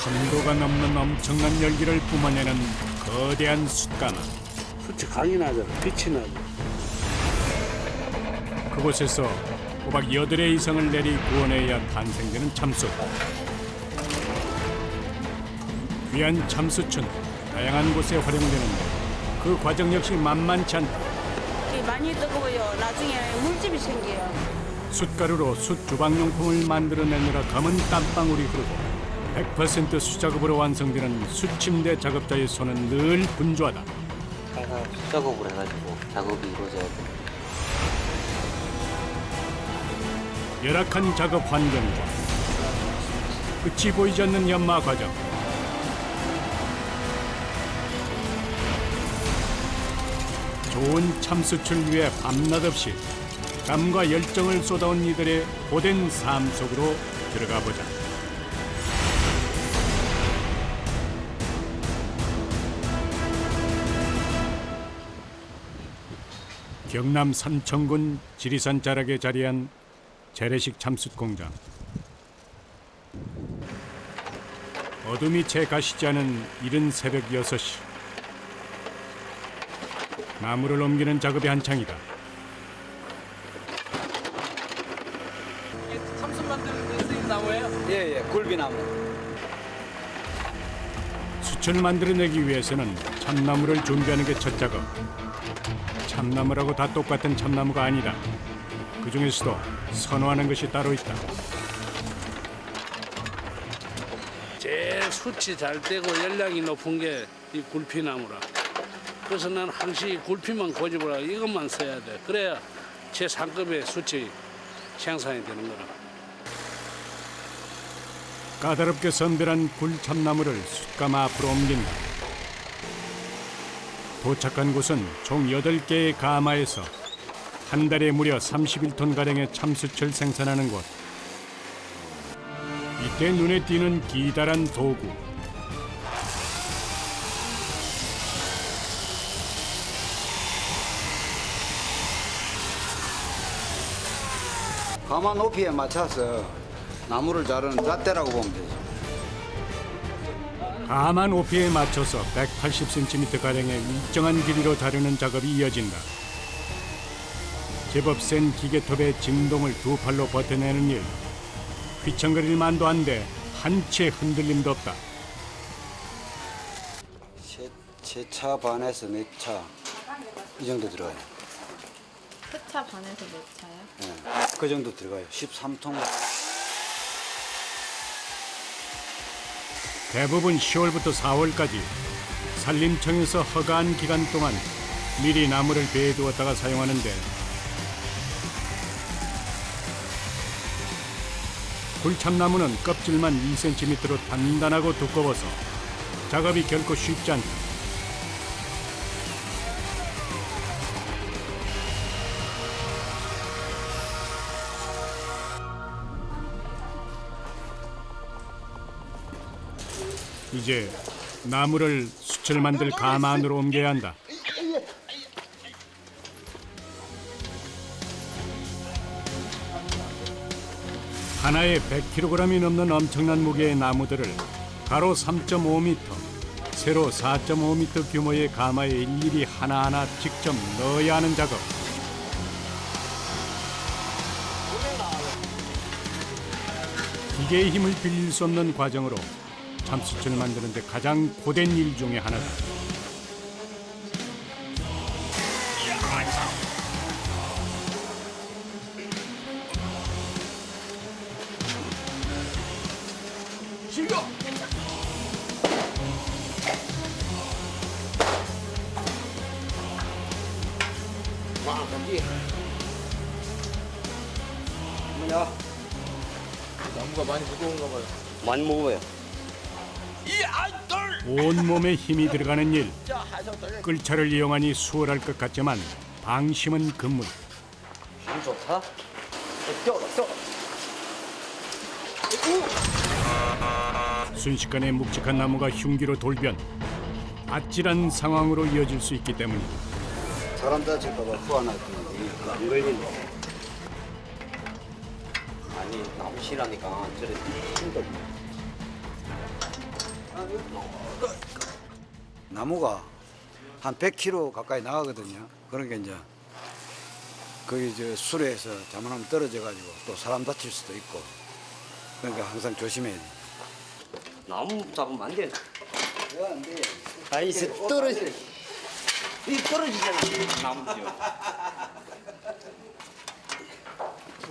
천도가 넘는 엄청난 열기를 뿜어내는 거대한 숯가마. 숯이 강이 나잖아. 빛이 나죠. 그곳에서 꼬박 8의 이상을 내리 구워내야 탄생되는 참숯. 귀한 참숯은 다양한 곳에 활용되는데 그 과정 역시 만만치 않다. 많이 뜨거워요. 나중에 물집이 생겨요. 숯가루로 숯 주방용품을 만들어내느라 검은 땀방울이 흐르고 100% 수작업으로 완성되는 숯침대 작업자의 손은 늘 분주하다. 항상 수작업을 해가지고 작업이 이루어져야 돼. 열악한 작업 환경과 끝이 보이지 않는 연마 과정. 좋은 참숯을 위해 밤낮 없이 땀과 열정을 쏟아온 이들의 고된 삶 속으로 들어가 보자. 경남 삼천군 지리산 자락에 자리한 재래식 참숯 공장. 어둠이 채 가시지 않은 이른 새벽 6시. 나무를 옮기는 작업이 한창이다. 참숯 만드는 데 쓰인 나무예요? 예, 굴비나무. 숯을 만들어내기 위해서는 참나무를 준비하는 게 첫 작업. 참나무라고 다 똑같은 참나무가 아니다. 그 중에서도 선호하는 것이 따로 있다. 제일 숯이 잘 되고 열량이 높은 게 이 굴피나무라. 그래서 난 항시 굴피만 고집을 하고 이것만 써야 돼. 그래야 최상급의 숯이 생산이 되는 거라. 까다롭게 선별한 굴참나무를 숯가마 앞으로 옮긴다. 도착한 곳은 총 8개의 가마에서 한 달에 무려 31톤가량의 참숯을 생산하는 곳. 이때 눈에 띄는 기다란 도구. 가마 높이에 맞춰서 나무를 자르는 잣대라고 보면 되죠. 가마 높이에 맞춰서 180cm가량의 일정한 길이로 자르는 작업이 이어진다. 제법 센 기계톱의 진동을 두 팔로 버텨내는 일. 휘청거릴 만도 한데 한 채 흔들림도 없다. 세 차 반에서 네 차 이 정도 들어가요. 세차 반에서 몇 차요? 예, 그 정도 들어가요. 13통. 대부분 10월부터 4월까지 산림청에서 허가한 기간 동안 미리 나무를 배에 두었다가 사용하는데 굴참나무는 껍질만 2cm로 단단하고 두꺼워서 작업이 결코 쉽지 않다. 이제 나무를 숯을 만들 가마 안으로 옮겨야 한다. 하나에 100kg이 넘는 엄청난 무게의 나무들을 가로 3.5m, 세로 4.5m 규모의 가마에 일일이 하나하나 직접 넣어야 하는 작업. 기계의 힘을 빌릴 수 없는 과정으로 참숯을 만드는데 가장 고된 일 중에 하나다. 뭐냐? 나무가 많이 무거운가 봐요. 많이 먹어요. 온몸에 힘이 들어가는 일. 끌차를 이용하니 수월할 것 같지만 방심은 금물. 힘 좋다. 순식간에 묵직한 나무가 흉기로 돌변. 아찔한 상황으로 이어질 수 있기 때문이다. 사람 다칠까봐 후안할 건데 안 걸린다. 아니 나무 실하니까 저래 힘들어. 나무가 한 100kg 가까이 나가거든요. 그러니까 이제 거기 저 수레에서 잘못하면 떨어져 가지고 또 사람 다칠 수도 있고 그러니까 항상 조심해야 돼. 나무 잡으면 안 돼. 왜안 돼? 아이, 떨어져. 이 떨어지잖아, 나무죠.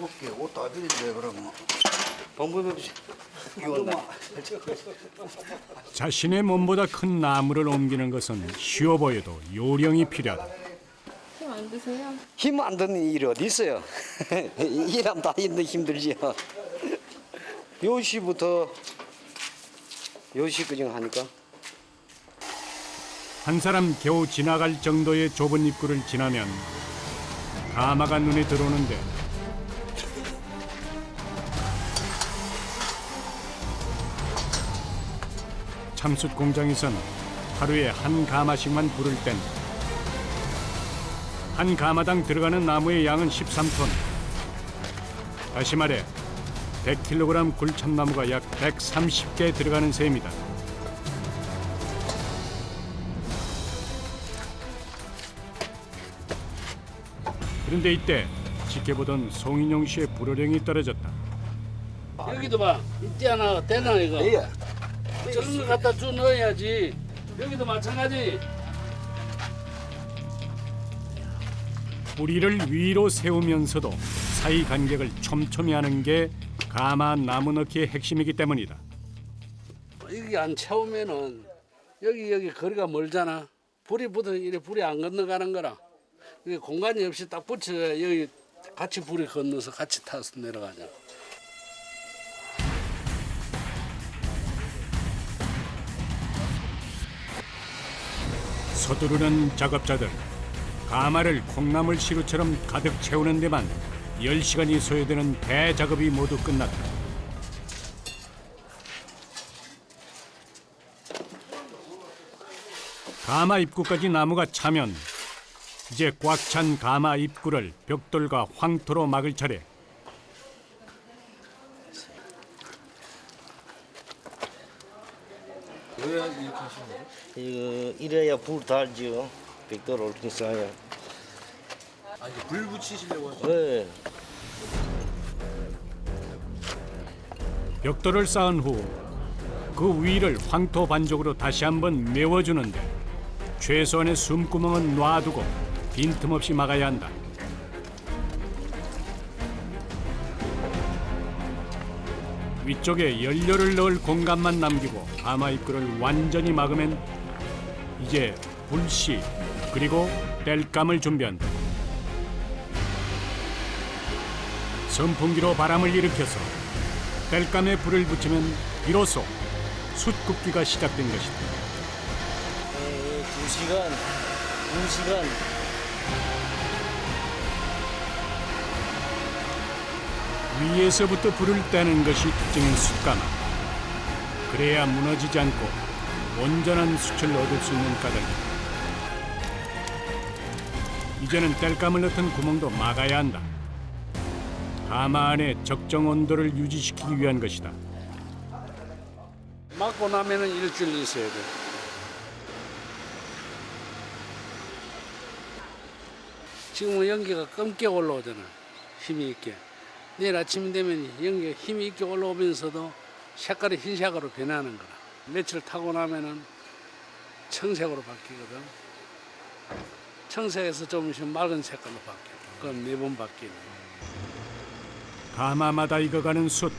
어깨 옷다 드리지 그러면. 방법이 없이. 자신의 몸보다 큰 나무를 옮기는 것은 쉬워 보여도 요령이 필요하다. 힘 안 드세요? 힘 안 드는 일이 어디 있어요? 일하면 다 힘들지요. 요시부터 요시까지 하니까. 한 사람 겨우 지나갈 정도의 좁은 입구를 지나면 가마가 눈에 들어오는데 참숯 공장에선 하루에 한 가마씩만 불을 땐 한 가마당 들어가는 나무의 양은 13톤. 다시 말해 100kg 굴참나무가 약 130개 들어가는 셈이다. 그런데 이때 지켜보던 송인용 씨의 불호령이 떨어졌다. 여기도 봐. 이때 하나 되나 이거? 예. 저런 거 갖다 쭉 넣어야지. 여기도 마찬가지. 뿌리를 위로 세우면서도 사이 간격을 촘촘히 하는 게 가마 나무 넣기의 핵심이기 때문이다. 여기 안 채우면은 여기 거리가 멀잖아. 불이 붙어 이래 불이 안 건너가는 거라. 이게 공간이 없이 딱 붙여 여기 같이 불이 건너서 같이 타서 내려가자. 서두르는 작업자들. 가마를 콩나물 시루처럼 가득 채우는 데만 10시간이 소요되는 대작업이 모두 끝났다. 가마 입구까지 나무가 차면 이제 꽉 찬 가마 입구를 벽돌과 황토로 막을 차례. 왜 이렇게 하시는 거예요? 이거 이래야 불 달죠. 벽돌 옳게 쌓아야. 아, 이제 불 붙이시려고 하시는 네. 벽돌을 쌓은 후 그 위를 황토 반죽으로 다시 한번 메워주는데 최소한의 숨구멍은 놔두고 빈틈없이 막아야 한다. 위쪽에 연료를 넣을 공간만 남기고 가마 입구를 완전히 막으면 이제 불씨 그리고 땔감을 준비한다. 선풍기로 바람을 일으켜서 땔감에 불을 붙이면 비로소 숯 굽기가 시작된 것이다. 2시간. 위에서부터 불을 떼는 것이 특징인 숯가마. 그래야 무너지지 않고 온전한 숯을 얻을 수 있는 까닭이다. 이제는 땔감을 넣던 구멍도 막아야 한다. 가마 안에 적정 온도를 유지시키기 위한 것이다. 막고 나면은 일주일 있어야 돼. 지금은 연기가 검게 올라오잖아. 힘이 있게. 내일 아침 되면 연기가 힘이 있게 올라오면서도 색깔이 흰색으로 변하는 거라. 며칠 타고 나면은 청색으로 바뀌거든. 청색에서 조금씩 맑은 색깔로 바뀌어. 그건 4번 바뀌는 거야. 가마마다 익어가는 숯.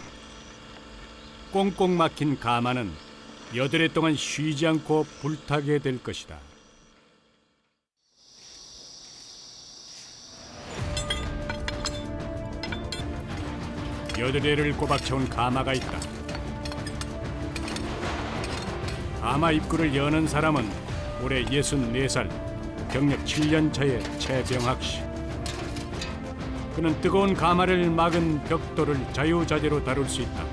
꽁꽁 막힌 가마는 여드레 동안 쉬지 않고 불타게 될 것이다. 여드레를 꼬박 채운 가마가 있다. 가마 입구를 여는 사람은 올해 64살, 경력 7년 차의 최병학 씨. 그는 뜨거운 가마를 막은 벽돌을 자유자재로 다룰 수 있다.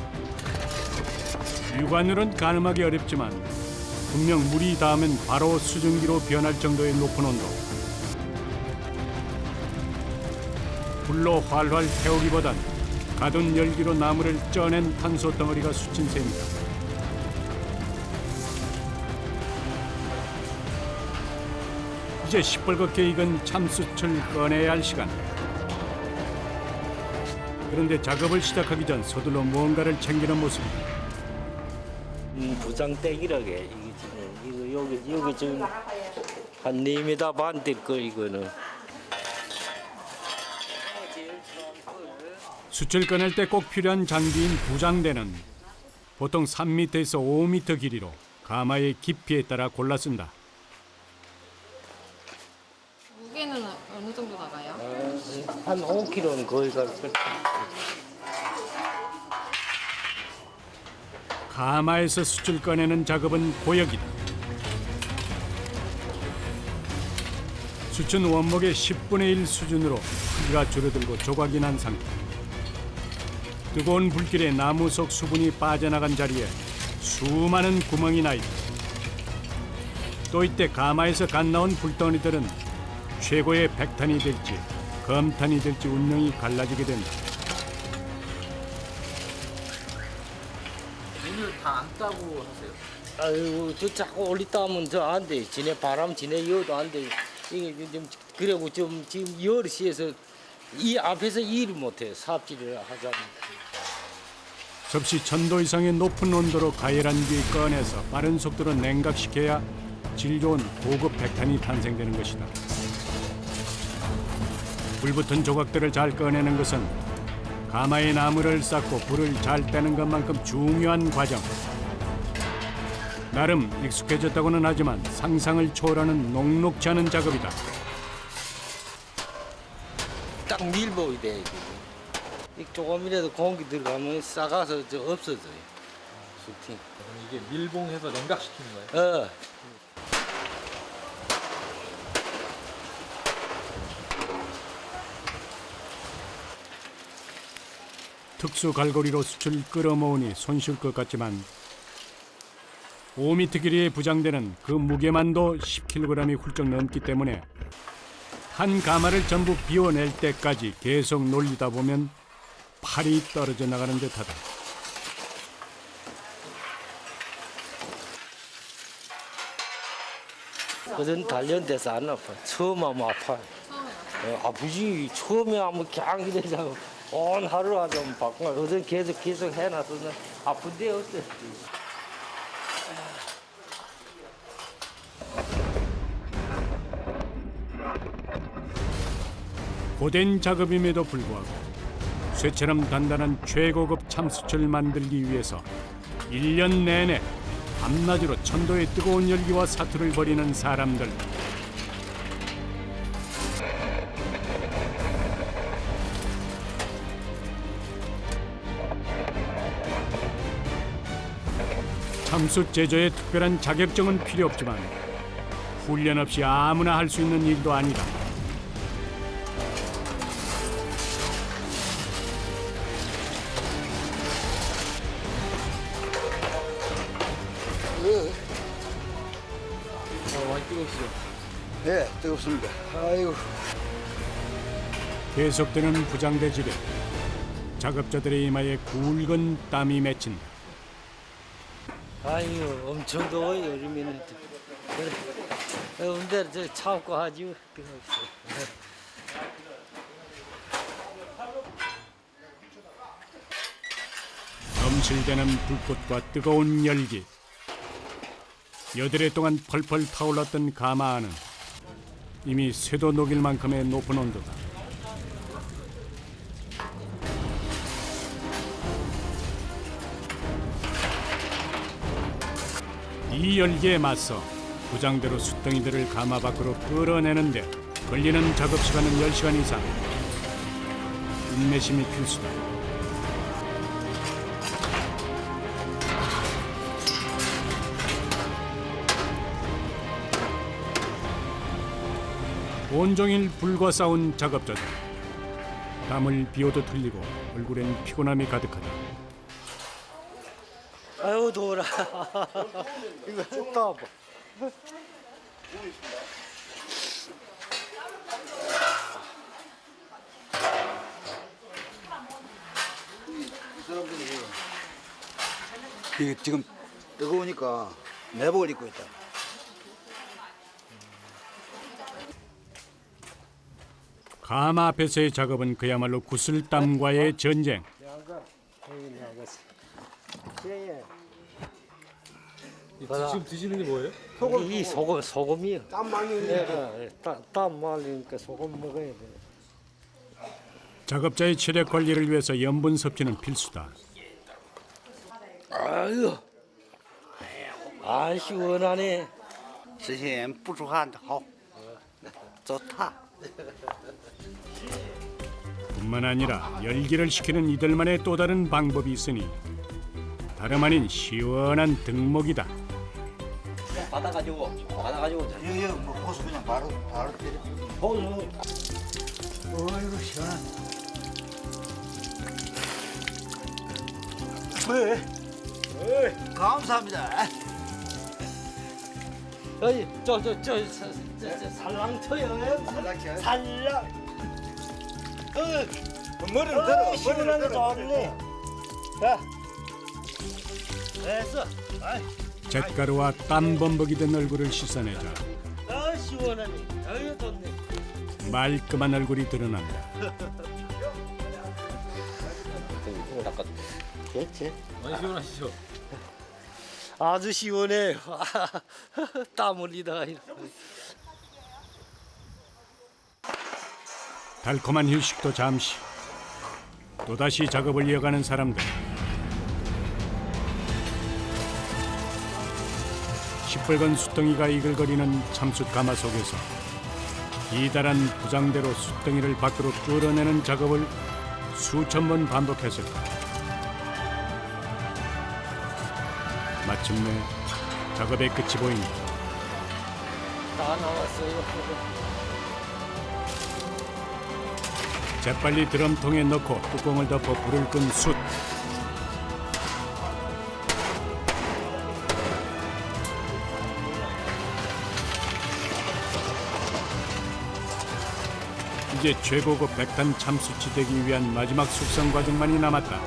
육안으론 가늠하기 어렵지만 분명 물이 닿으면 바로 수증기로 변할 정도의 높은 온도. 불로 활활 태우기보단 가둔 열기로 나무를 쪄낸 탄소 덩어리가 수친 셈이다. 이제 시뻘겋게 익은 참숯을 꺼내야 할 시간. 그런데 작업을 시작하기 전 서둘러 무언가를 챙기는 모습이다. 부장댁이라게 이게 지금 이거 여기 지금 한 4m 반 될 거 이거는. 숯을 꺼낼 때 꼭 필요한 장비인 부장대는 보통 3m에서 5m 길이로 가마의 깊이에 따라 골라 쓴다. 무게는 어느 정도 나가요? 한 5kg는 거의 갈 걸. 가마에서 숯을 꺼내는 작업은 고역이다. 숯은 원목의 10분의 1 수준으로 크기가 줄어들고 조각이 난 상태. 뜨거운 불길에 나무 속 수분이 빠져나간 자리에 수많은 구멍이 나 있다. 또 이때 가마에서 갓 나온 불덩이들은 최고의 백탄이 될지 검탄이 될지 운명이 갈라지게 된다. 문을 다 안 따고 하세요? 아이고 저 자꾸 올리다 하면 저 안 돼. 지네 바람 지네 여도 안 돼. 이게 좀 그리고 좀 지금 열이 시에서 이 앞에서 일을 못해. 삽질을 하자면. 접시 1000도 이상의 높은 온도로 가열한 뒤 꺼내서 빠른 속도로 냉각시켜야 질 좋은 고급 백탄이 탄생되는 것이다. 불붙은 조각들을 잘 꺼내는 것은 가마에 나무를 쌓고 불을 잘 떼는 것만큼 중요한 과정. 나름 익숙해졌다고는 하지만 상상을 초월하는 녹록지 않은 작업이다. 딱 밀봉이 돼. 이 조금이라도 공기 들어가면 싹아서 저 없어져요. 슈팅. 그럼 이게 밀봉해서 냉각시키는 거예요? 어. 특수 갈고리로 숯을 끌어모으니 손쉬울 것 같지만 5m 길이의 부장대는 그 무게만도 10kg이 훌쩍 넘기 때문에 한 가마를 전부 비워낼 때까지 계속 놀리다 보면 팔이 떨어져 나가는 듯하다. 그전 단련돼서 안 아파. 처음 하면 아파. 아프지. 처음에 하면 그냥 이래서 온 하루 하자면 바꾸면 그전 계속 해놔서는 아픈데 어때? 고된 작업임에도 불구하고 쇠처럼 단단한 최고급 참숯을 만들기 위해서 1년 내내 밤낮으로 천도의 뜨거운 열기와 사투를 벌이는 사람들. 참숯 제조에 특별한 자격증은 필요 없지만 훈련 없이 아무나 할 수 있는 일도 아니다. 많이 뜨거우시죠? 네, 뜨겁습니다. 아이고. 계속되는 부장대 지배. 작업자들의 이마에 굵은 땀이 맺힌다. 아유 엄청 더워요 요즘에는. 근데 저 참고 하죠. 넘실대는 불꽃과 뜨거운 열기. 여드레 동안 펄펄 타올랐던 가마 안은 이미 쇠도 녹일 만큼의 높은 온도다. 이 열기에 맞서 부장대로 숯덩이들을 가마 밖으로 끌어내는데 걸리는 작업 시간은 10시간 이상. 인내심이 필수다. 온종일 불과 싸운 작업자들. 땀을 비오듯 흘리고 얼굴엔 피곤함이 가득하다. 아유 더워라. 이거 따봐. 이게 지금 뜨거우니까 내복을 입고 있다. 가마 앞에서의 작업은 그야말로 구슬땀과의 전쟁. 지금 드시는 게 뭐예요? 이 소금이요. 땀 말리니까. 땀 말리니까 소금 먹어야 돼. 작업자의 체력 관리를 위해서 염분 섭취는 필수다. 아유, 아 시원하네. 之前不出汗好，走踏。 뿐만 아니라 열기를 식히는 이들만의 또 다른 방법이 있으니 다름 아닌 시원한 등목이다. 받아가지고 여기 뭐 호수 그냥 바로 때려. 어이구 시원하네. 감사합니다. 어이, 살랑쳐요. 살랑. 머리를 들어. 시원하게 좋네. 야, 됐어. 잿가루와 땀 범벅이 된 얼굴을 씻어내자 아 시원하네. 아유 좋네. 말끔한 얼굴이 드러난다. 됐지. 많이 시원하시죠? 아주 시원해. 땀 흘리다가. 달콤한 휴식도 잠시. 또다시 작업을 이어가는 사람들. 시뻘건 숯덩이가 이글거리는 참숯 가마 속에서 기다란 부장대로 숯덩이를 밖으로 끌어내는 작업을 수천 번 반복했을까. 마침내 작업의 끝이 보인다. 다 나왔어요. 재빨리 드럼통에 넣고 뚜껑을 덮어 불을 끈 숯. 이제 최고급 백탄 참숯이 되기 위한 마지막 숙성 과정만이 남았다.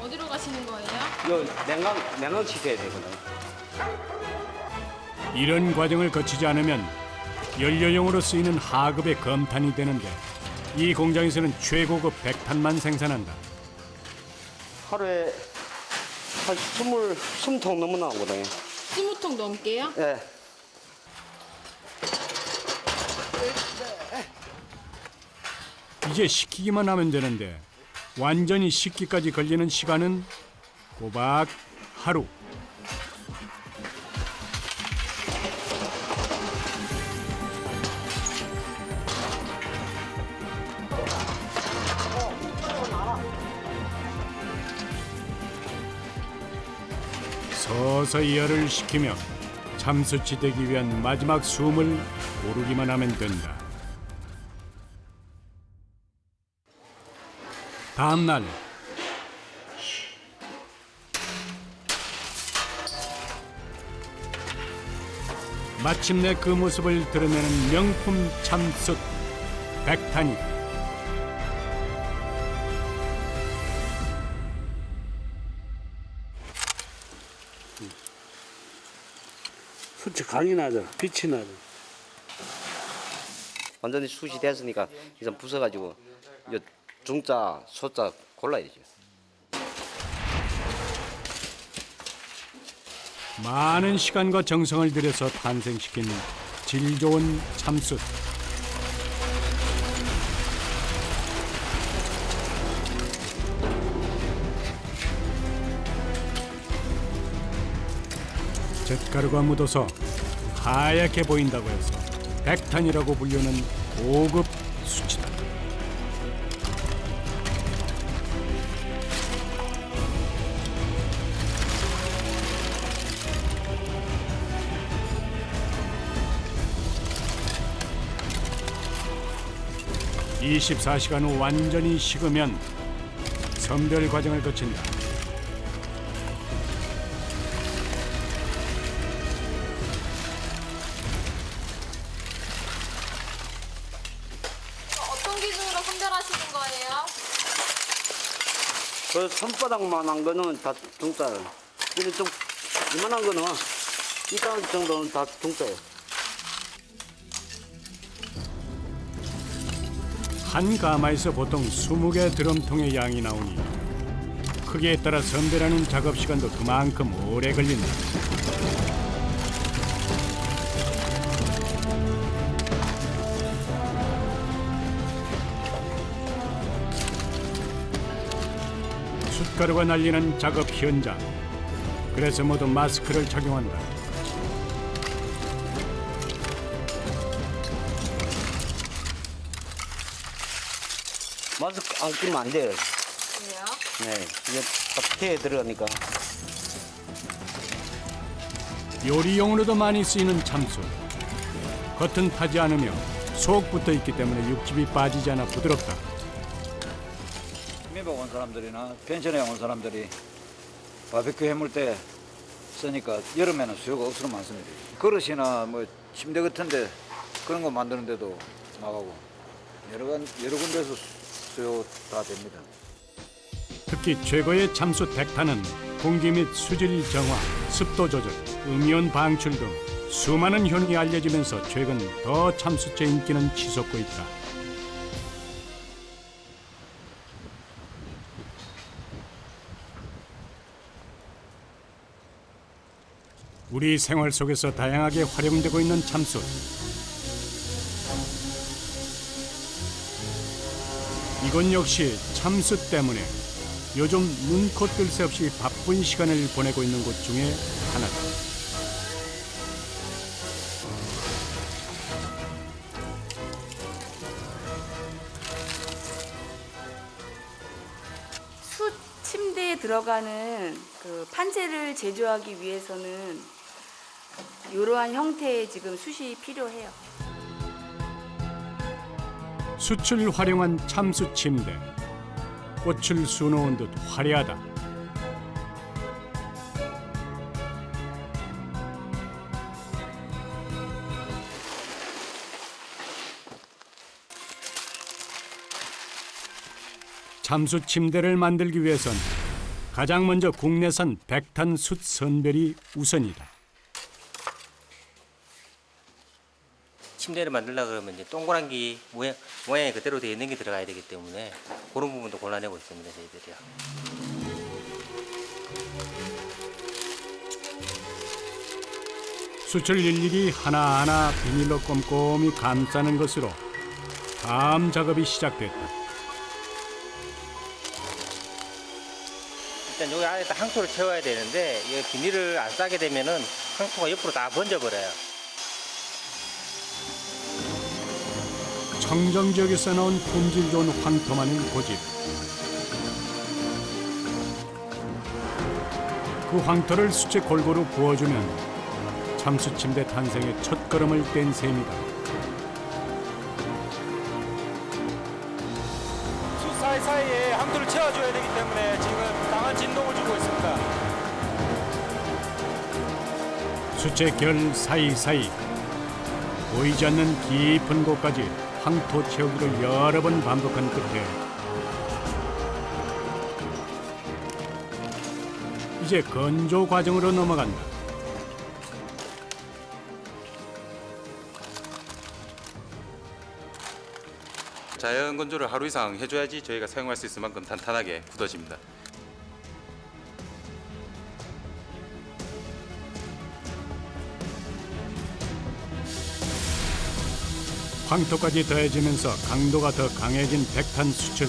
어디로 가시는 거예요? 요 냉각 시켜야 되거든. 이런 과정을 거치지 않으면 연료용으로 쓰이는 하급의 검탄이 되는데 이 공장에서는 최고급 백탄만 생산한다. 하루에 한 20통 넘어 나오거든요. 20통 넘게요? 예. 이제 식히기만 하면 되는데 완전히 식기까지 걸리는 시간은 꼬박 하루. 서서히 열을 식히며 참숯이 되기 위한 마지막 숨을 고르기만 하면 된다. 다음 날 마침내 그 모습을 드러내는 명품 참숯 백탄이. 숯이 강이 나죠. 빛이 나죠. 완전히 숯이 됐으니까 이제 부숴가지고 요 중자, 소자 골라야 되죠. 많은 시간과 정성을 들여서 탄생시킨 질 좋은 참숯. 잿가루가 묻어서 하얗게 보인다고 해서 백탄이라고 불리는 고급 숯이다. (24시간) 후 완전히 식으면 선별 과정을 거친다. 어떤 기준으로 선별하시는 거예요? 그 손바닥만한 거는 다 중자예요. 이런 좀 이만한 거는 이따 정도는 다 중자예요. 한 가마에서 보통 20개 드럼통의 양이 나오니 크기에 따라 선별하는 작업 시간도 그만큼 오래 걸린다. 숯가루가 날리는 작업 현장. 그래서 모두 마스크를 착용한다. 마스크 안 끼면 안 돼요. 왜요? 네, 이게 딱 폐에 들어가니까. 요리용으로도 많이 쓰이는 참숯. 겉은 타지 않으며 속 붙어 있기 때문에 육즙이 빠지지 않아 부드럽다. 미국 온 사람들이나 펜션에 온 사람들이 바베큐 해물 때 쓰니까 여름에는 수요가 억수로 많습니다. 그릇이나 뭐 침대 같은데 그런 거 만드는데도 나가고 여러 군데서 수요 다 됩니다. 특히 최고의 참숯 백탄은 공기 및 수질 정화, 습도 조절, 음이온 방출 등 수많은 효능이 알려지면서 최근 더 참숯의 인기는 치솟고 있다. 우리 생활 속에서 다양하게 활용되고 있는 참숯. 이건 역시 참숯 때문에 요즘 눈코 뜰 새 없이 바쁜 시간을 보내고 있는 곳 중에 하나다. 숯 침대에 들어가는 그 판재를 제조하기 위해서는 이러한 형태의 지금 숯이 필요해요. 숯을 활용한 참숯 침대. 꽃을 수놓은 듯 화려하다. 참숯 침대를 만들기 위해선 가장 먼저 국내산 백탄 숯 선별이 우선이다. 침대를 만들려고 그러면 이제 동그란기 모양이 그대로 되어 있는 게 들어가야 되기 때문에 그런 부분도 골라내고 있습니다, 저희들이요. 숯을 일일이 하나하나 비닐로 꼼꼼히 감싸는 것으로 다음 작업이 시작됐다. 일단 여기 안에다 항토를 채워야 되는데 이 비닐을 안 싸게 되면은 항토가 옆으로 다 번져버려요. 청정 지역에서 나온 품질 좋은 황토만을 고집. 그 황토를 숯에 골고루 부어주면 참숯 침대 탄생의 첫걸음을 뗀 셈이다. 숯 사이사이에 항토를 채워줘야 되기 때문에 지금 강한 진동을 주고 있습니다. 숯의 결 사이사이 보이지 않는 깊은 곳까지 황토 채우기를 여러 번 반복한 끝에 이제 건조 과정으로 넘어간다. 자연 건조를 하루 이상 해줘야지 저희가 사용할 수 있을 만큼 탄탄하게 굳어집니다. 황토까지 더해지면서 강도가 더 강해진 백탄 숯을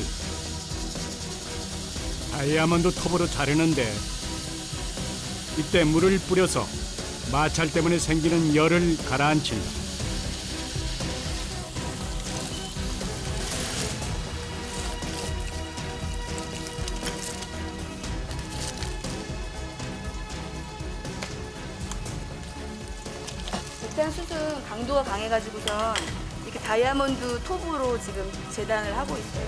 다이아몬드 톱으로 자르는데 이때 물을 뿌려서 마찰 때문에 생기는 열을 가라앉힌다. 백탄 숯은 강도가 강해가지고선 이렇게 다이아몬드 톱으로 지금 재단을 하고 있어요.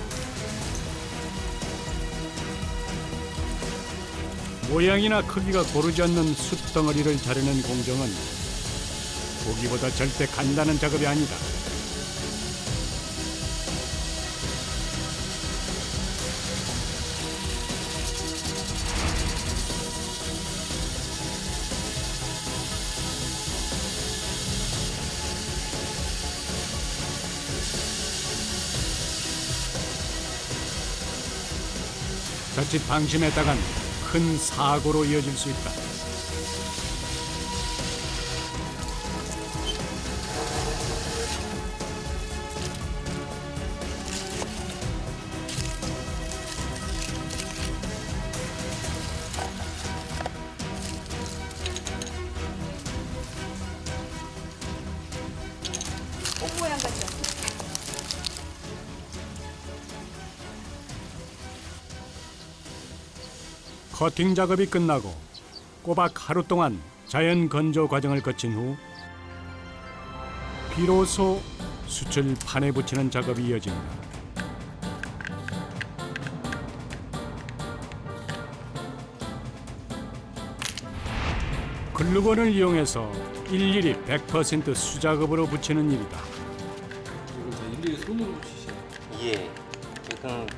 모양이나 크기가 고르지 않는 숯 덩어리를 자르는 공정은 보기보다 절대 간단한 작업이 아니다. 자칫 방심했다간 큰 사고로 이어질 수 있다. 꽃 모양 같죠? 커팅 작업이 끝나고 꼬박 하루 동안 자연 건조 과정을 거친 후 비로소 숯을 판에 붙이는 작업이 이어집니다. 글루건을 이용해서 일일이 100% 수작업으로 붙이는 일이다. 이걸 다 일일이 손으로 붙이시나요? 예. 이건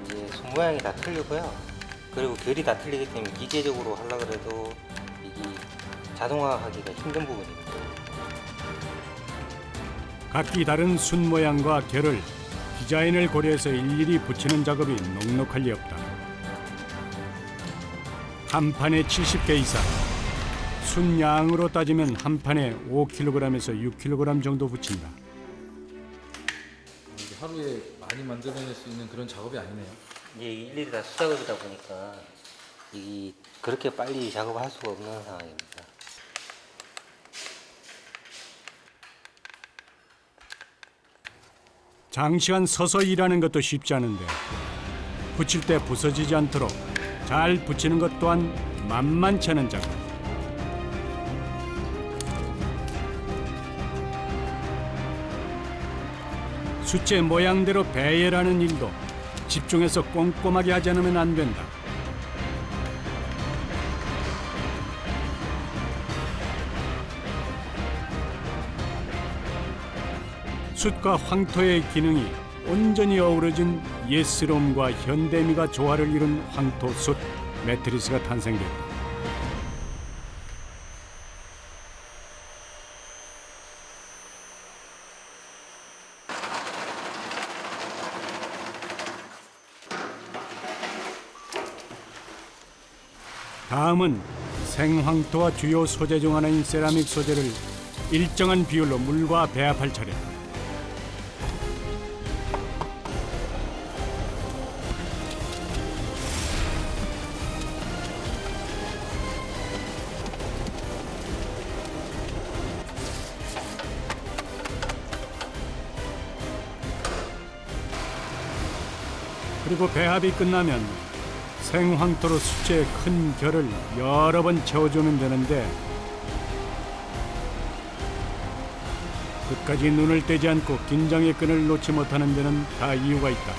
이제 손 모양이 다 틀리고요. 그리고 결이 다 틀리기 때문에 기계적으로 하려고 해도 이게 자동화하기가 힘든 부분입니다. 각기 다른 숯 모양과 결을 디자인을 고려해서 일일이 붙이는 작업이 녹록할 리 없다. 한 판에 70개 이상. 숯 양으로 따지면 한 판에 5kg에서 6kg 정도 붙인다. 하루에 많이 만들어낼 수 있는 그런 작업이 아니네요. 이게 일일이 다 수작업이다 보니까 이게 그렇게 빨리 작업을 할 수가 없는 상황입니다. 장시간 서서 일하는 것도 쉽지 않은데 붙일 때 부서지지 않도록 잘 붙이는 것 또한 만만치 않은 작업. 숯의 모양대로 배열하는 일도 집중해서 꼼꼼하게 하지 않으면 안 된다. 숯과 황토의 기능이 온전히 어우러진 예스러움과 현대미가 조화를 이룬 황토 숯 매트리스가 탄생됐다. 다음은 생황토와 주요 소재 중 하나인 세라믹 소재를 일정한 비율로 물과 배합할 차례. 그리고 배합이 끝나면 생황토로 숯의 큰 결을 여러 번 채워주면 되는데 끝까지 눈을 떼지 않고 긴장의 끈을 놓지 못하는 데는 다 이유가 있다.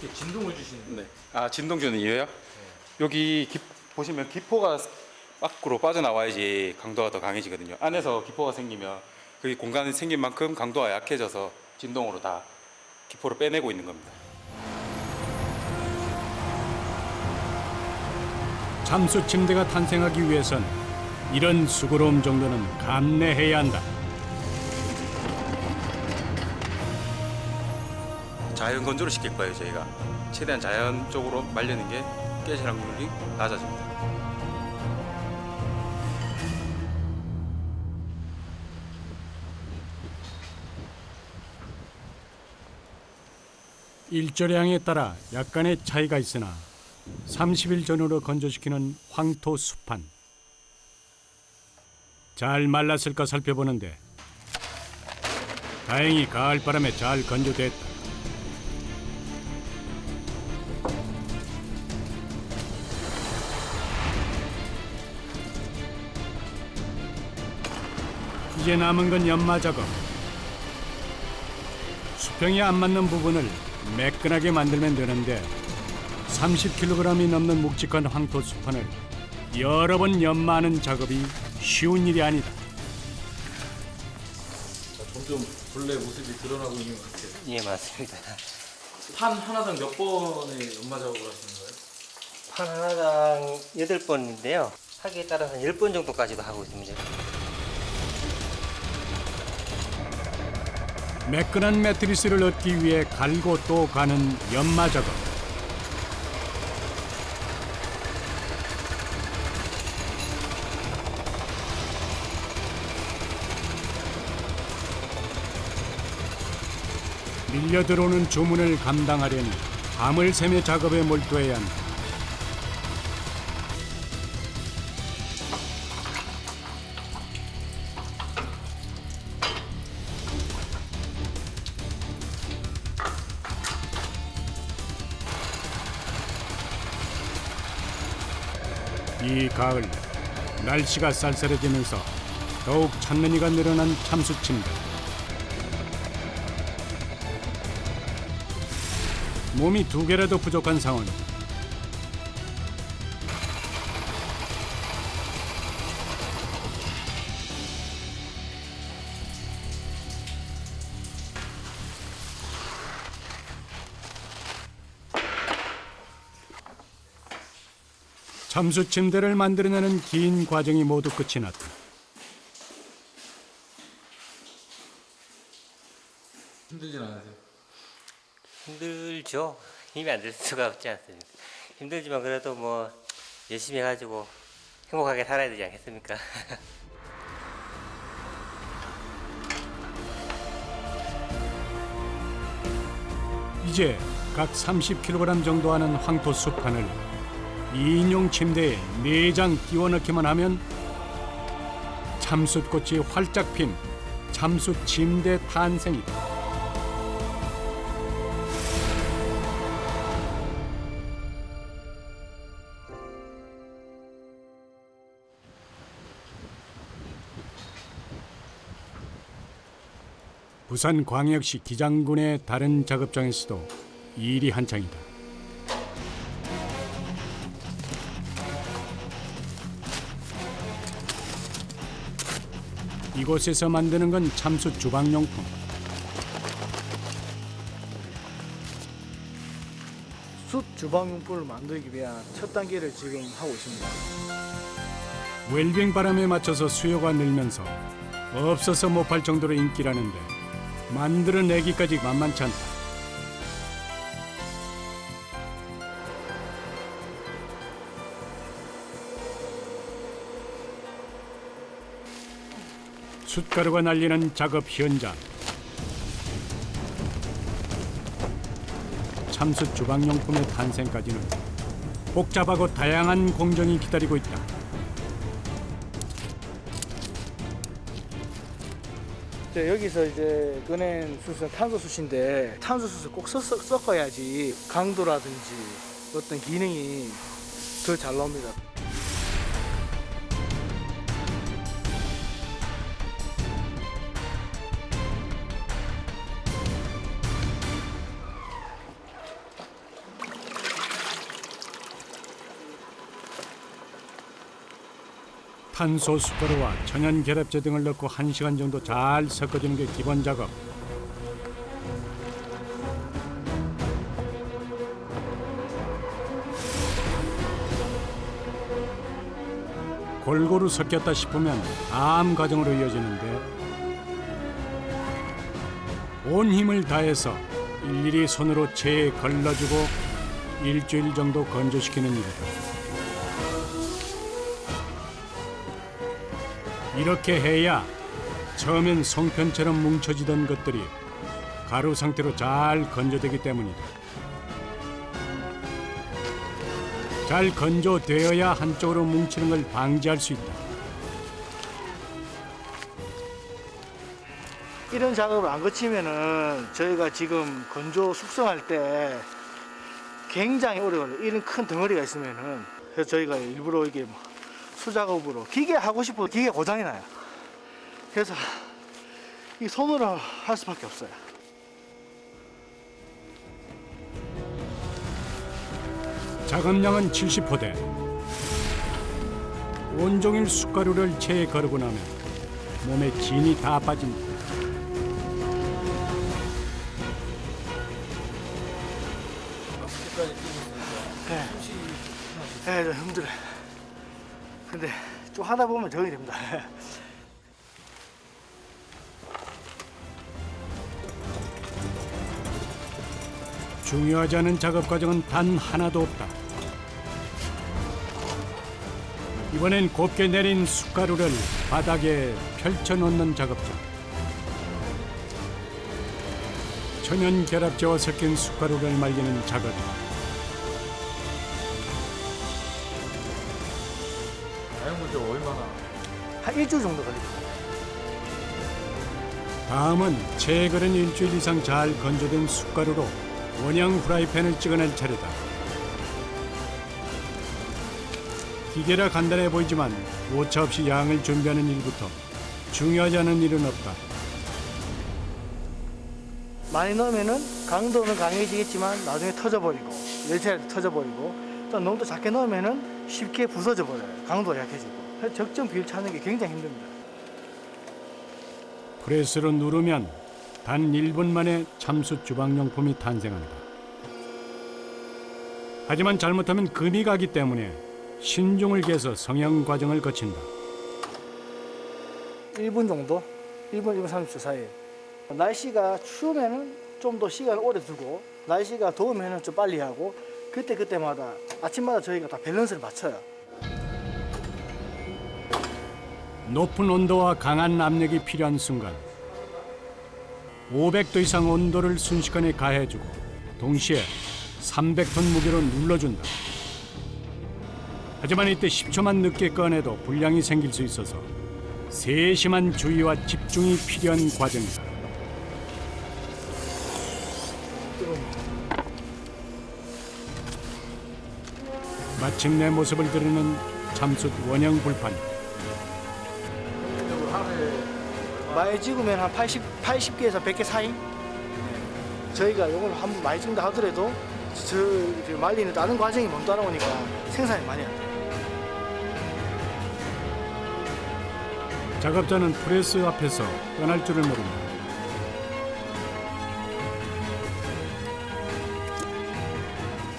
이렇게 진동을 주시는 거예요? 네. 아, 진동주는 이유요? 여기 보시면 기포가 밖으로 빠져나와야지 강도가 더 강해지거든요. 안에서 기포가 생기면 그 공간이 생긴 만큼 강도가 약해져서 진동으로 다 기포를 빼내고 있는 겁니다. 참숯 침대가 탄생하기 위해선 이런 수고로움 정도는 감내해야 한다. 자연 건조를 시킬 거예요, 저희가. 최대한 자연적으로 말리는 게 깨질 확률이 낮아집니다. 일조량에 따라 약간의 차이가 있으나 30일 전후로 건조시키는 황토 숯판. 잘 말랐을까 살펴보는데 다행히 가을바람에 잘 건조됐다. 이제 남은 건 연마 작업. 수평이 안 맞는 부분을 매끈하게 만들면 되는데 30kg이 넘는 묵직한 황토 수판을 여러 번 연마하는 작업이 쉬운 일이 아니다. 점점 본래 모습이 드러나고 있는 것 같아요. 예, 맞습니다. 판 하나당 몇 번의 연마 작업을 하시는 거예요? 판 하나당 8번인데요. 하기에 따라서 10번 정도까지도 하고 있습니다. 매끈한 매트리스를 얻기 위해 갈고 또 가는 연마 작업. 밀려 들어오는 주문을 감당하려니 밤을 새며 작업에 몰두해야 한다. 이 가을 날씨가 쌀쌀해지면서 더욱 찾는 이가 늘어난 참숯침대. 몸이 2개라도 부족한 상황. 참수 침대를 만들어내는 긴 과정이 모두 끝이 났다. 힘들진 않으세요? 힘들죠. 힘이 안 들 수가 없지 않습니까? 힘들지만 그래도 뭐 열심히 해가지고 행복하게 살아야 되지 않겠습니까? 이제 각 30kg 정도 하는 황토 수판을 2인용 침대에 4장 끼워 넣기만 하면 참숯꽃이 활짝 핀 참숯 침대 탄생이다. 부산광역시 기장군의 다른 작업장에서도 일이 한창이다. 이곳에서 만드는 건 참숯 주방용품. 숯 주방용품을 만들기 위한 첫 단계를 지금 하고 있습니다. 웰빙 바람에 맞춰서 수요가 늘면서 없어서 못 팔 정도로 인기라는데 만들어내기까지 만만치 않다. 숯가루가 날리는 작업 현장. 참숯 주방용품의 탄생까지는 복잡하고 다양한 공정이 기다리고 있다. 여기서 이제 꺼낸 숯은 탄소숯인데 탄소숯을 꼭 섞어야지 강도라든지 어떤 기능이 더 잘 나옵니다. 탄소 숯가루와 천연 결합제 등을 넣고 1시간 정도 잘 섞어주는 게 기본 작업. 골고루 섞였다 싶으면 다음 과정으로 이어지는데 온 힘을 다해서 일일이 손으로 체에 걸러주고 일주일 정도 건조시키는 일이다. 이렇게 해야 처음엔 송편처럼 뭉쳐지던 것들이 가루 상태로 잘 건조되기 때문이다. 잘 건조되어야 한쪽으로 뭉치는 걸 방지할 수 있다. 이런 작업을 안 거치면은 저희가 지금 건조 숙성할 때 굉장히 오래 걸려요. 이런 큰 덩어리가 있으면은 그래서 저희가 일부러 이게 수작업으로 기계 하고 싶어도 기계 고장이 나요. 그래서 이 손으로 할 수밖에 없어요. 작업량은 70호대. 온종일 숯가루를 체에 거르고 나면 몸에 진이 다 빠진다. 네, 좀 힘들어요. 근데 좀 하다 보면 적응이 됩니다. 중요하지 않은 작업 과정은 단 하나도 없다. 이번엔 곱게 내린 숯가루를 바닥에 펼쳐놓는 작업자. 천연 결합제와 섞인 숯가루를 말리는 작업. 자연분조 얼마나? 한 일주일 정도 걸립니다. 다음은 채걸은 일주일 이상 잘 건조된 숯가루로 원형 후라이팬을 찍어낼 차례다. 기계라 간단해 보이지만 오차 없이 양을 준비하는 일부터 중요하지 않은 일은 없다. 많이 넣으면은 강도는 강해지겠지만 나중에 터져버리고 열차에도 터져버리고 또 너무 또 작게 넣으면은 쉽게 부서져 버려요. 강도가 약해지고 그래서 적정 비율 찾는 게 굉장히 힘듭니다. 프레스로 누르면 단 1분 만에 참숯 주방용품이 탄생한다. 하지만 잘못하면 금이 가기 때문에 신중을 기해서 성형 과정을 거친다. 1분 정도? 1분, 1분 30초 사이에. 날씨가 추우면은 좀 더 시간을 오래 두고 날씨가 더우면은 좀 빨리 하고 그때마다 아침마다 저희가 다 밸런스를 맞춰요. 높은 온도와 강한 압력이 필요한 순간 500도 이상 온도를 순식간에 가해주고 동시에 300톤 무게로 눌러준다. 하지만 이때 10초만 늦게 꺼내도 불량이 생길 수 있어서 세심한 주의와 집중이 필요한 과정이다. 마침내 모습을 드러낸 참숯 원형 불판. 많이 찍으면 한 80개에서 100개 사이? 저희가 이걸 한번 많이 찍는다 하더라도 저 말리는 다른 과정이 못 따라오니까 생산이 많이 안 돼요. 작업자는 프레스 앞에서 떠날 줄을 모른다.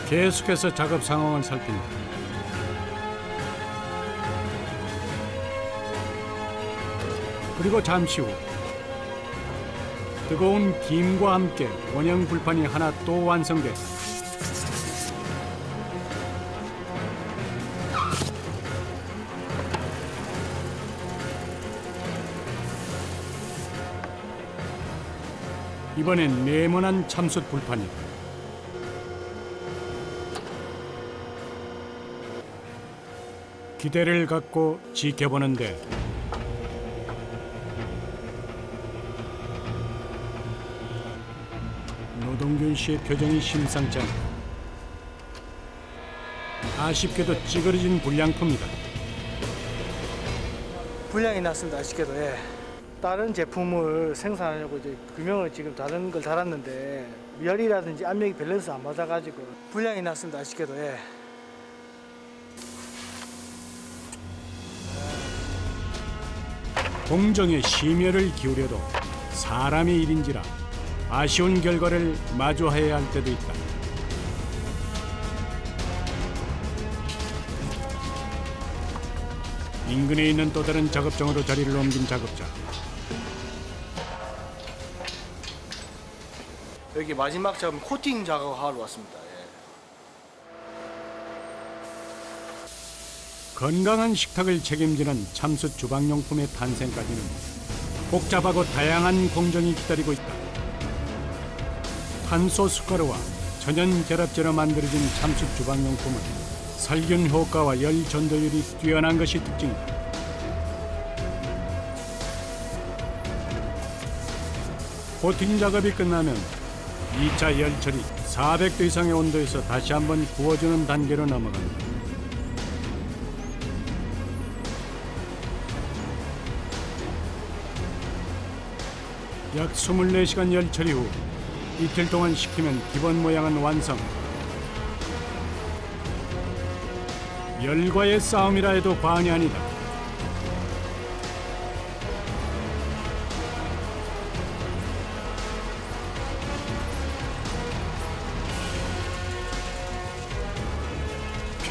계속해서 작업 상황을 살핀다. 그리고 잠시 후 뜨거운 김과 함께 원형 불판이 하나 또 완성됐다. 이번엔 네모난 참숯 불판이다. 기대를 갖고 지켜보는데 노동균 씨의 표정이 심상치 않다. 아쉽게도 찌그러진 불량품이다. 불량이 났습니다. 아쉽게도. 예. 다른 제품을 생산하려고 이제 규명을 지금 다른 걸 달았는데 열이라든지 압력이 밸런스 안 맞아가지고 불량이 났습니다. 아쉽게도. 예. 공정에 심혈을 기울여도 사람의 일인지라 아쉬운 결과를 마주해야 할 때도 있다. 인근에 있는 또 다른 작업장으로 자리를 옮긴 작업자. 여기 마지막 작업 코팅 작업하러 왔습니다. 예. 건강한 식탁을 책임지는 참숯 주방용품의 탄생까지는 복잡하고 다양한 공정이 기다리고 있다. 탄소 숟가루와 천연 결합제로 만들어진 참숯 주방용품은 살균 효과와 열 전도율이 뛰어난 것이 특징이다. 코팅 작업이 끝나면 2차 열 처리 400도 이상의 온도에서 다시 한번 구워주는 단계로 넘어간다. 약 24시간 열 처리 후 이틀 동안 식히면 기본 모양은 완성. 열과의 싸움이라 해도 과언이 아니다.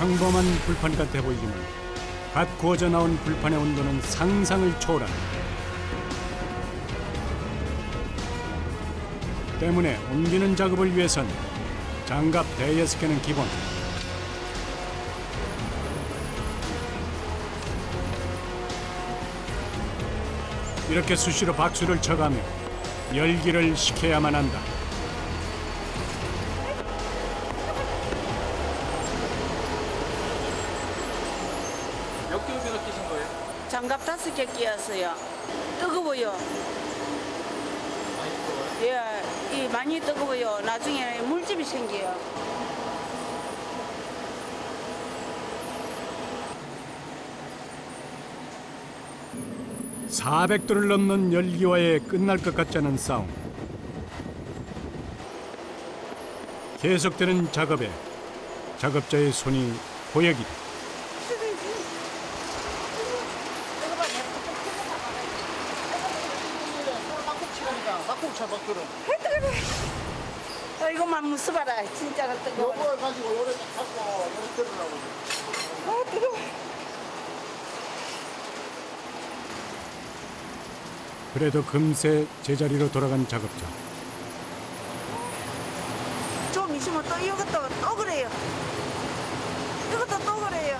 평범한 불판 같아 보이지만 갓 구워져 나온 불판의 온도는 상상을 초월한다. 때문에 옮기는 작업을 위해선 장갑 대여섯 개는 기본. 이렇게 수시로 박수를 쳐가며 열기를 식혀야만 한다. 몇 개월이나 끼신 거예요? 장갑 5개 끼었어요. 뜨거워요. 예, 많이 뜨거워요. 나중에 물집이 생겨요. (400도를) 넘는 열기와의 끝날 것 같지 않은 싸움. 계속되는 작업에 작업자의 손이 고역이다. 이거만 무서워라. 진짜로 뜨거워. 요걸 가지고 요래 딱 갖고 요래 들으라고. 아, 뜨거워. 그래도 금세 제자리로 돌아간 작업자. 좀 있으면 또 이것도 또 그래요. 이것도 또 그래요.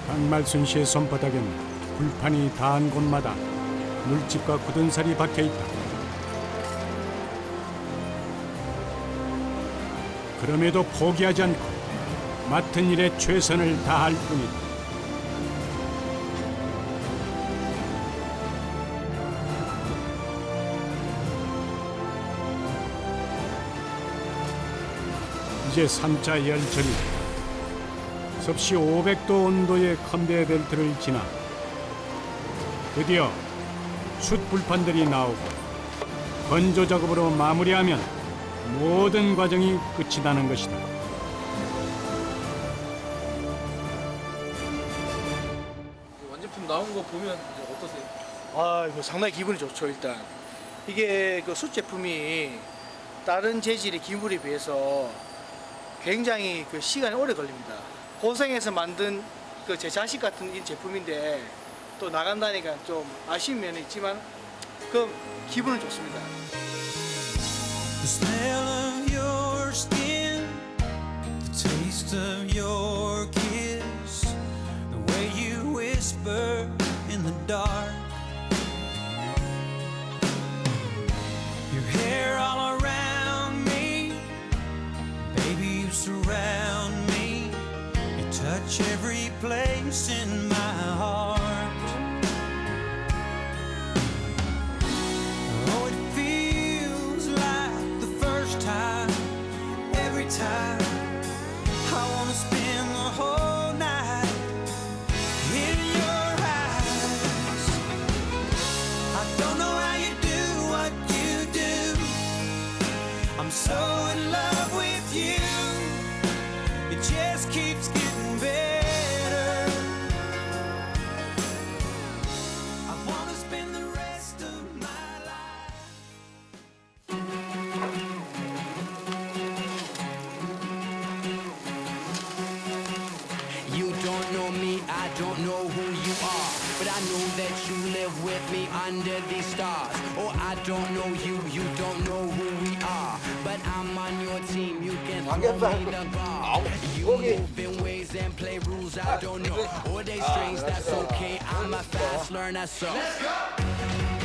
강말순 씨의 손바닥엔 불판이 닿은 곳마다 물집과 굳은 살이 박혀있다. 그럼에도 포기하지 않고 맡은 일에 최선을 다할 뿐이다. 이제 3차 열처리. 섭씨 500도 온도의 컨베이어 벨트를 지나 드디어 숯 불판들이 나오고 건조 작업으로 마무리하면 모든 과정이 끝이 나는 것이다. 완제품 나온 거 보면 이제 어떠세요? 아, 이거 상당히 기분이 좋죠. 일단 이게 그 숯 제품이 다른 재질의 기물에 비해서 굉장히 그 시간이 오래 걸립니다. 고생해서 만든 그 제 자식 같은 이 제품인데 또 나간다니까 좀 아쉬운 면이 있지만 그 기분은 좋습니다. The smell of your skin, the taste of your kiss, the way you whisper in the dark, your hair all around me, baby you surround me, you touch every place in my heart. Oh, it feels like the first time, every time. I wanna spend the whole night in your eyes. I don't know how you do what you do. I'm so in love with you. It just keeps getting better. I wanna spend the rest of my life. You don't know me, I don't know who you are, but I know that you live with me under these stars. Oh, I don't know you, you don't know who we are, but I'm on your team, you can throw me the ball. You move in ways and play rules I don't know, or they strange, that's okay, I'm a fast learner, so let's go!